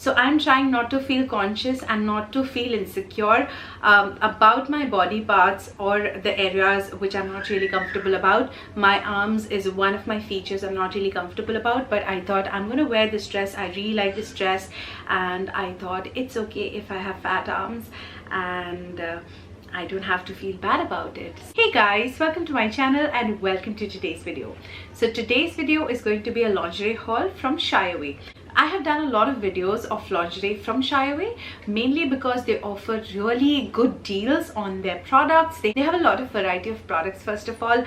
So I'm trying not to feel conscious and not to feel insecure about my body parts or the areas which I'm not really comfortable about. My arms is one of my features I'm not really comfortable about, but I thought I'm gonna wear this dress. I really like this dress, and I thought it's okay if I have fat arms, and I don't have to feel bad about it. Hey guys, welcome to my channel and welcome to today's video. So today's video is going to be a lingerie haul from Shyaway. I have done a lot of videos of lingerie from Shyaway, mainly because they offer really good deals on their products. They have a lot of variety of products. First of all,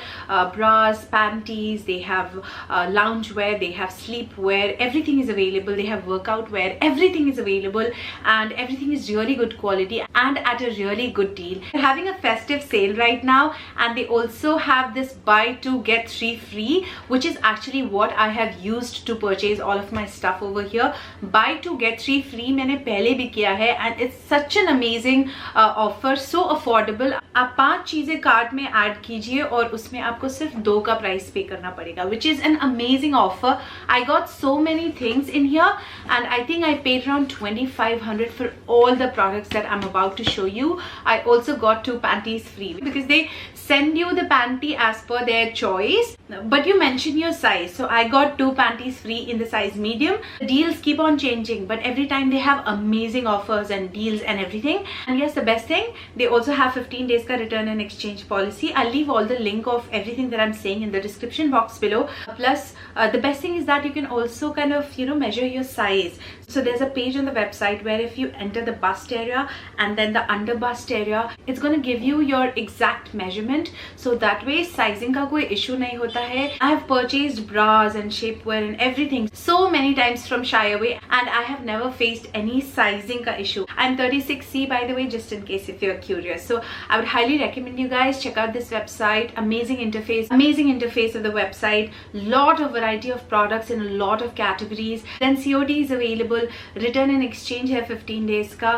bras, panties, they have loungewear, they have sleepwear, everything is available. They have workout wear, everything is available, and everything is really good quality and at a really good deal. They're having a festive sale right now, and they also have this buy 2 get 3 free, which is actually what I have used to purchase all of my stuff over here. Buy 2 get 3 free मैंने पहले भी किया है, and it's such an amazing offer, so affordable. आप 5 चीजें cart में add कीजिए और उसमें आपको सिर्फ 2 का प्राइस पे करना पड़ेगा, which is an amazing offer. I got so many things in here, and I think I paid around 2,500 for all the products that I'm about to show you. I also got 2 panties free because they send you the panty as per their choice, but you mention your size. So I got 2 panties free in the size medium. The deals keep on changing, but every time they have amazing offers and deals and everything. And yes, the best thing, they also have 15 days ka return and exchange policy. I'll leave all the link of everything that I'm saying in the description box below. Plus the best thing is that you can also kind of, you know, measure your size. So there's a page on the website where if you enter the bust area and then the under bust area, it's going to give you your exact measurement. So that way sizing ka koi issue nahi hota hai. I have purchased bras and shapewear and everything so many times from Shyaway, and I have never faced any sizing ka issue. I'm 36C, by the way, just in case if you're curious. So I would highly recommend you guys check out this website. Amazing interface of the website. Lot of variety of products in a lot of categories. Then COD is available. Return and exchange hai 15 days ka.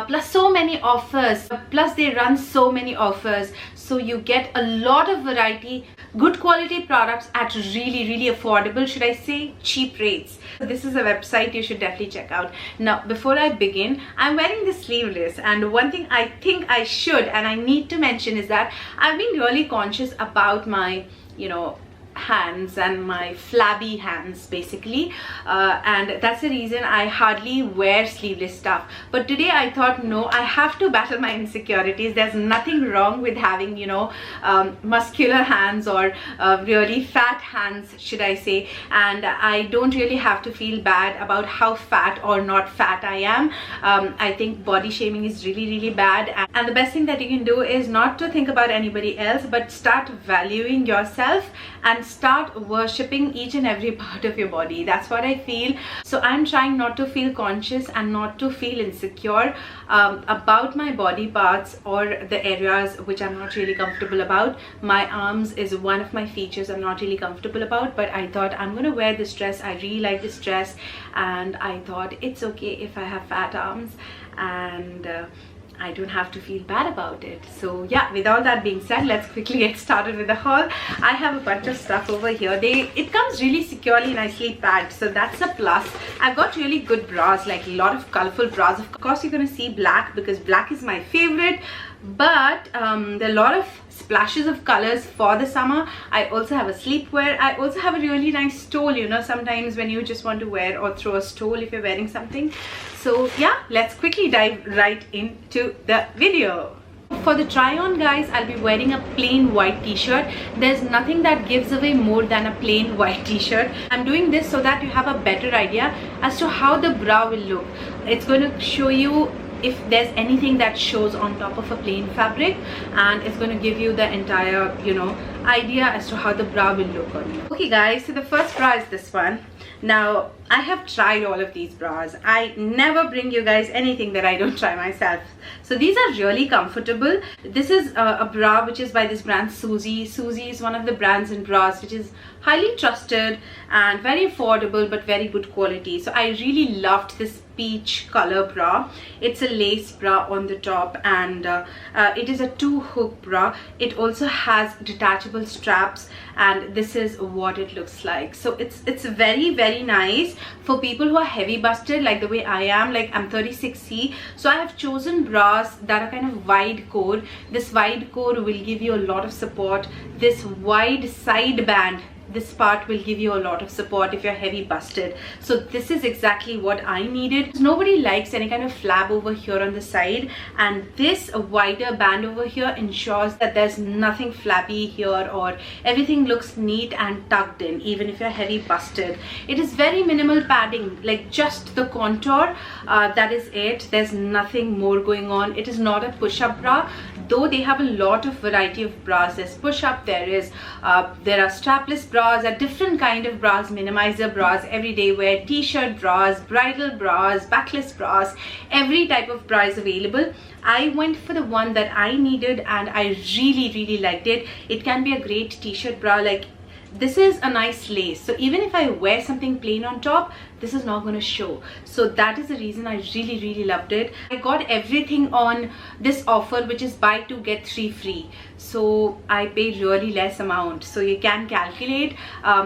Plus so many offers. Plus they run so many offers. So you get a lot of variety, good quality products at really affordable, should I say, cheap rates. This is a website you should definitely check out. Now before I begin, I'm wearing this sleeveless, and one thing I think I should and I need to mention is that I've been really conscious about my, you know, hands and my flabby hands basically, and that's the reason I hardly wear sleeveless stuff. But today I thought, no, I have to battle my insecurities. There's nothing wrong with having, you know, muscular hands or really fat hands, should I say, and I don't really have to feel bad about how fat or not fat I am. I think body shaming is really bad, and the best thing that you can do is not to think about anybody else, but start valuing yourself and start worshipping each and every part of your body. That's what I feel. So I'm trying not to feel conscious and not to feel insecure about my body parts or the areas which I'm not really comfortable about. My arms is one of my features I'm not really comfortable about, but I thought I'm gonna wear this dress. I really like this dress, and I thought it's okay if I have fat arms, and I don't have to feel bad about it. So yeah, with all that being said, let's quickly get started with the haul. I have a bunch of stuff over here. It comes really securely, nicely packed, so that's a plus. I've got really good bras, like a lot of colorful bras. Of course you're gonna see black because black is my favorite, but there are a lot of splashes of colors for the summer. I also have a sleepwear. I also have a really nice stole, you know, sometimes when you just want to wear or throw a stole if you're wearing something. So yeah, let's quickly dive right into the video. For the try on, guys, I'll be wearing a plain white t-shirt. There's nothing that gives away more than a plain white t-shirt. I'm doing this so that you have a better idea as to how the bra will look. It's going to show you if there's anything that shows on top of a plain fabric, and it's going to give you the entire, you know, idea as to how the bra will look on you. Okay guys, so the first bra is this one. Now I have tried all of these bras. I never bring you guys anything that I don't try myself. So these are really comfortable. This is a bra which is by this brand Susie. Susie is one of the brands in bras which is highly trusted and very affordable but very good quality. So I really loved this peach color bra. It's a lace bra on the top, and it is a 2-hook bra. It also has detachable straps, and this is what it looks like. So it's very very nice for people who are heavy busted like the way I am. Like I'm 36C, so I have chosen bras that are kind of wide core. This wide core will give you a lot of support. This wide side band, this part will give you a lot of support if you're heavy busted. So this is exactly what I needed. Nobody likes any kind of flab over here on the side, and this wider band over here ensures that there's nothing flabby here, or everything looks neat and tucked in even if you're heavy busted. It is very minimal padding, like just the contour, that is it. There's nothing more going on. It is not a push-up bra, though they have a lot of variety of bras. There's push-up, there are strapless bras, a different kind of bras, minimizer bras, everyday wear, t-shirt bras, bridal bras, backless bras, every type of bra is available. I went for the one that I needed and I really liked it. It can be a great t-shirt bra. Like, this is a nice lace, so even if I wear something plain on top, this is not going to show. So that is the reason I really loved it. I got everything on this offer, which is buy 2 get 3 free, so I paid really less amount, so you can calculate.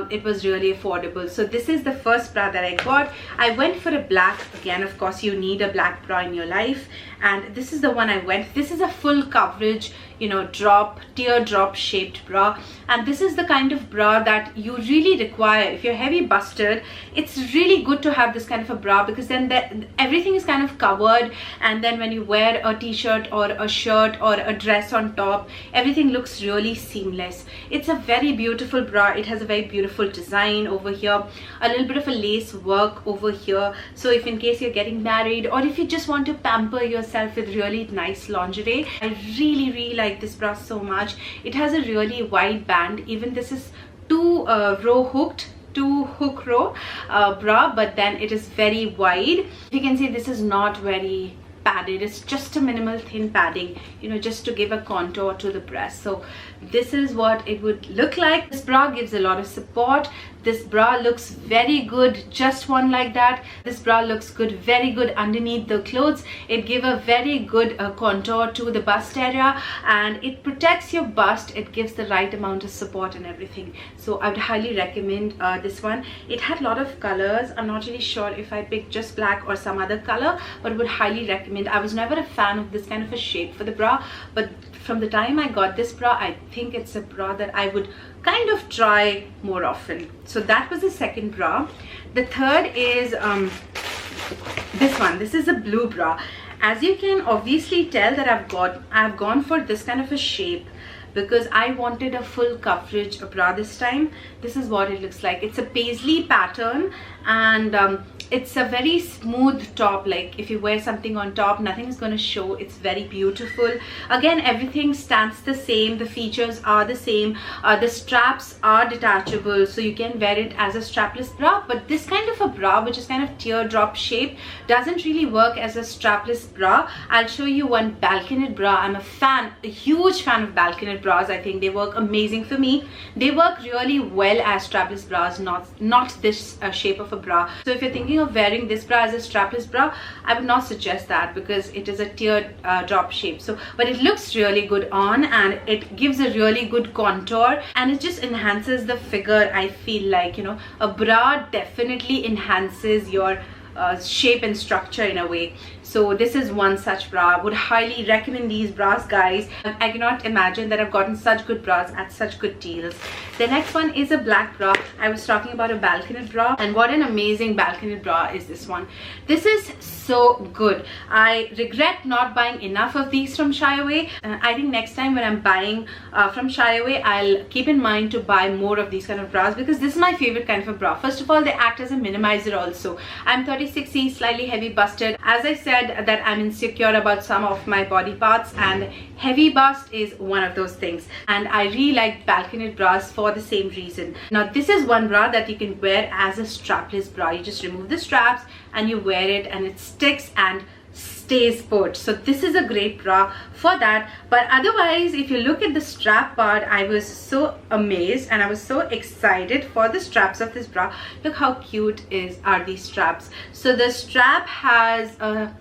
It was really affordable. So this is the first bra that I got. I went for a black. Again, of course, you need a black bra in your life, and this is the one I went. This is a full coverage, you know, teardrop shaped bra, and this is the kind of bra that you really require if you're heavy busted. It's really good to have this kind of a bra, because then everything is kind of covered, and then when you wear a t-shirt or a shirt or a dress on top, everything looks really seamless. It's a very beautiful bra. It has a very beautiful design over here, a little bit of a lace work over here. So if in case you're getting married, or if you just want to pamper yourself with really nice lingerie, I really like this bra so much. It has a really wide band. Even this is two hook row bra, but then it is very wide. You can see this is not very padded. It's just a minimal thin padding, you know, just to give a contour to the breast. So this is what it would look like. This bra gives a lot of support. This bra looks very good, just one like that. This bra looks good, very good underneath the clothes. It gives a very good contour to the bust area, and it protects your bust. It gives the right amount of support and everything. So I would highly recommend this one. It had a lot of colors. I'm not really sure if I picked just black or some other color, but would highly recommend. I was never a fan of this kind of a shape for the bra, but from the time I got this bra, I think it's a bra that I would kind of try more often. So that was the second bra. The third is this one. This is a blue bra. As you can obviously tell that I've gone for this kind of a shape because I wanted a full coverage bra this time. This is what it looks like. It's a paisley pattern, and it's a very smooth top. Like if you wear something on top, nothing is going to show. It's very beautiful. Again, everything stands the same. The features are the same. The straps are detachable, so you can wear it as a strapless bra. But this kind of a bra, which is kind of teardrop shape, doesn't really work as a strapless bra. I'll show you one Balconette bra. I'm a huge fan of Balconette bras. I think they work amazing for me. They work really well as strapless bras, not this shape of a bra. So if you're thinking of wearing this bra as a strapless bra, I would not suggest that, because it is a teardrop shape. So but it looks really good on, and it gives a really good contour, and it just enhances the figure. I feel like, you know, a bra definitely enhances your shape and structure in a way. So this is one such bra. I would highly recommend these bras, guys. I cannot imagine that I've gotten such good bras at such good deals. The next one is a black bra. I was talking about a Balconette bra, and what an amazing Balconette bra is this one. This is so good. I regret not buying enough of these from Shyaway. I think next time when I'm buying from Shyaway, I'll keep in mind to buy more of these kind of bras, because this is my favorite kind of a bra. First of all, they act as a minimizer also. I'm 36C, slightly heavy busted. As I said, that I'm insecure about some of my body parts, and heavy bust is one of those things, and I really like Balconette bras for the same reason. Now this is one bra that you can wear as a strapless bra. You just remove the straps and you wear it, and it sticks and stays put. So this is a great bra for that. But otherwise, if you look at the strap part, I was so amazed and I was so excited for the straps of this bra. Look how cute are these straps. So the strap has a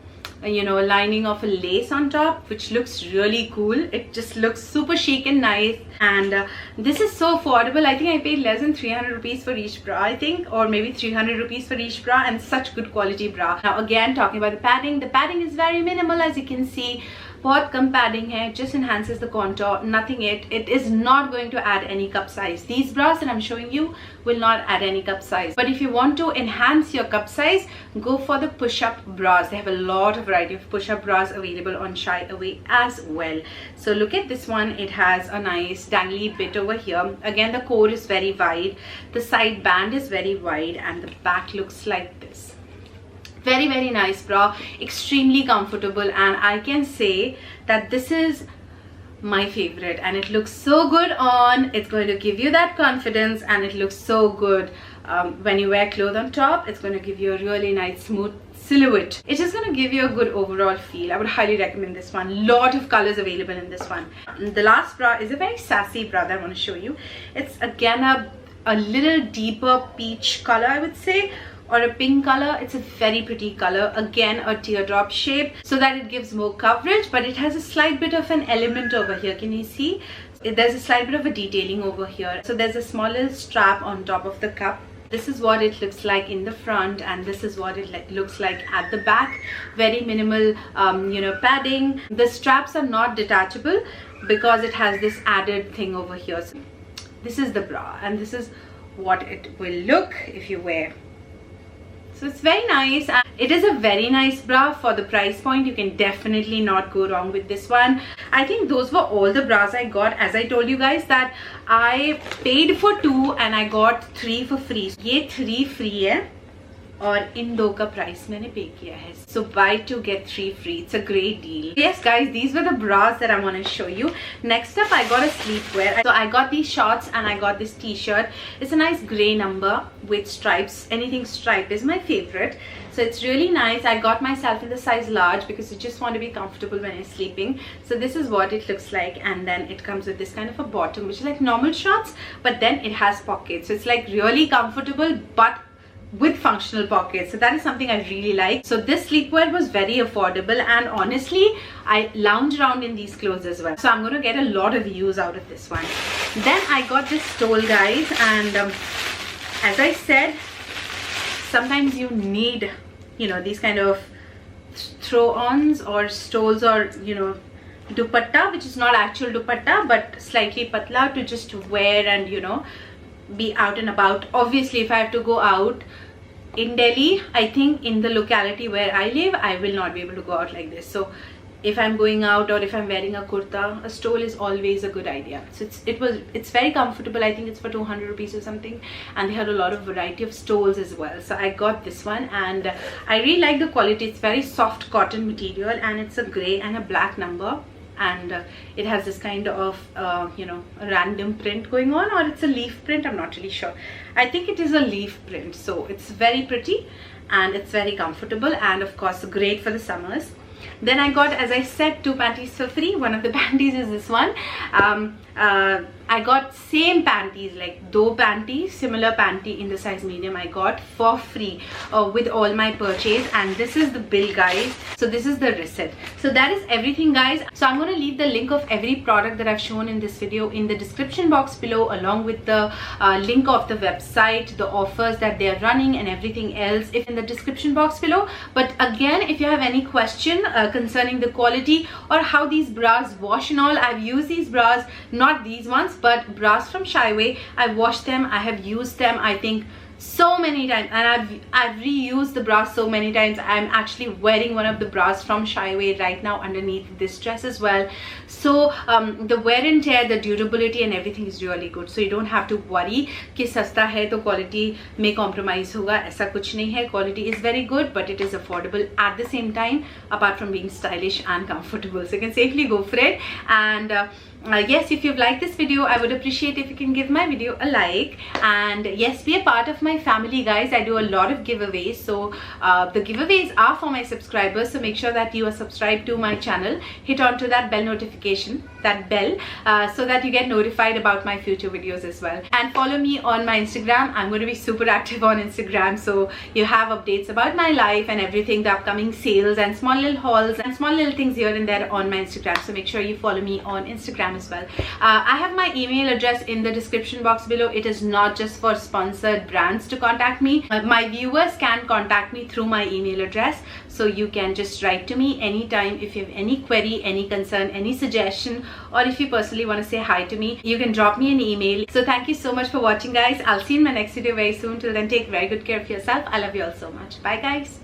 lining of a lace on top, which looks really cool. It just looks super chic and nice. And this is so affordable. I think I paid less than 300 rupees for each bra, I think, or maybe 300 rupees for each bra, and such good quality bra. Now again, talking about the padding is very minimal, as you can see. बहुत कम padding है, just enhances the contour, nothing. It is not going to add any cup size. These bras that I'm showing you will not add any cup size. But if you want to enhance your cup size, go for the push-up bras. They have a lot of variety of push-up bras available on Shyaway as well. So look at this one. It has a nice dangly bit over here. Again, the core is very wide, the side band is very wide, and the back looks like this. Very, very nice bra, extremely comfortable, and I can say that this is my favorite, and it looks so good on. It's going to give you that confidence, and it looks so good when you wear clothes on top. It's going to give you a really nice smooth silhouette. It's just going to give you a good overall feel. I would highly recommend this one. Lot of colors available in this one. The last bra is a very sassy bra that I want to show you. It's again a little deeper peach color, I would say, or a pink color. It's a very pretty color, again a teardrop shape, so that it gives more coverage, but it has a slight bit of an element over here. Can you see? There's a slight bit of a detailing over here. So there's a small little strap on top of the cup. This is what it looks like in the front, and this is what it looks like at the back. Very minimal padding. The straps are not detachable because it has this added thing over here. So this is the bra, and this is what it will look if you wear. So it's very nice, and it is a very nice bra for the price point. You can definitely not go wrong with this one. I think those were all the bras I got. As I told you guys that I paid for 2 and I got 3 for free. ये 3 free है और इन 2 का price मैंने pay किया है. So buy 2 get 3 free. It's a great deal. Yes guys, these were the bras that I want to show you. Next up, I got a sleepwear. So I got these shorts and I got this t-shirt. It's a nice gray number with stripes. Anything stripe is my favorite. So it's really nice. I got myself in the size large because I just want to be comfortable when I'm sleeping. So this is what it looks like, and then it comes with this kind of a bottom, which is like normal shorts, but then it has pockets. So it's like really comfortable, but with functional pockets. So that is something I really like. So this sleepwear was very affordable, and honestly I lounge around in these clothes as well. So I'm going to get a lot of use out of this one. Then I got this stole, guys, and as I said, sometimes you need these kind of throw-ons or stoles, or dupatta, which is not actual dupatta but slightly patla, to just wear and be out and about. Obviously if I have to go out in Delhi, I think in the locality where I live, I will not be able to go out like this. So if I'm going out or if I'm wearing a kurta, a stole is always a good idea. So it's very comfortable. I think it's for 200 rupees or something, and they had a lot of variety of stoles as well. So I got this one, and I really like the quality. It's very soft cotton material, and it's a gray and a black number, and it has this kind of a random print going on, or it's a leaf print. I'm not really sure. I think it is a leaf print. So it's very pretty and it's very comfortable, and of course great for the summers. Then I got, as I said, 2 panties for free. One of the panties is this one. I got same panties, like 2 panties, similar panty in the size medium, I got for free with all my purchase. And this is the bill, guys. So this is the receipt. So that is everything, guys. So I'm going to leave the link of every product that I've shown in this video in the description box below, along with the link of the website, the offers that they're running, and everything else if in the description box below. But again, if you have any question concerning the quality or how these bras wash and all, I've used these bras, not these ones, but bras from Shyaway. I washed them, I have used them, I think so many times, and I've reused the bras so many times. I'm actually wearing one of the bras from Shyaway right now underneath this dress as well. So the wear and tear, the durability and everything is really good. So you don't have to worry कि सस्ता है तो quality में compromise होगा, ऐसा कुछ नहीं है. Quality is very good, but it is affordable at the same time, apart from being stylish and comfortable. So you can safely go for it. And yes, if you've liked this video, I would appreciate if you can give my video a like, and yes, be a part of my family, guys. I do a lot of giveaways, so the giveaways are for my subscribers, so make sure that you are subscribed to my channel. Hit on to that bell notification, that bell, so that you get notified about my future videos as well. And follow me on my Instagram. I'm going to be super active on Instagram, so you have updates about my life and everything, the upcoming sales and small little hauls and small little things here and there on my Instagram, so make sure you follow me on Instagram as well. I have my email address in the description box below. It is not just for sponsored brands to contact me. My viewers can contact me through my email address, so you can just write to me anytime if you have any query, any concern, any suggestion, or if you personally want to say hi to me, you can drop me an email. So thank you so much for watching, guys. I'll see you in my next video very soon. Till then, take very good care of yourself. I love you all so much. Bye, guys.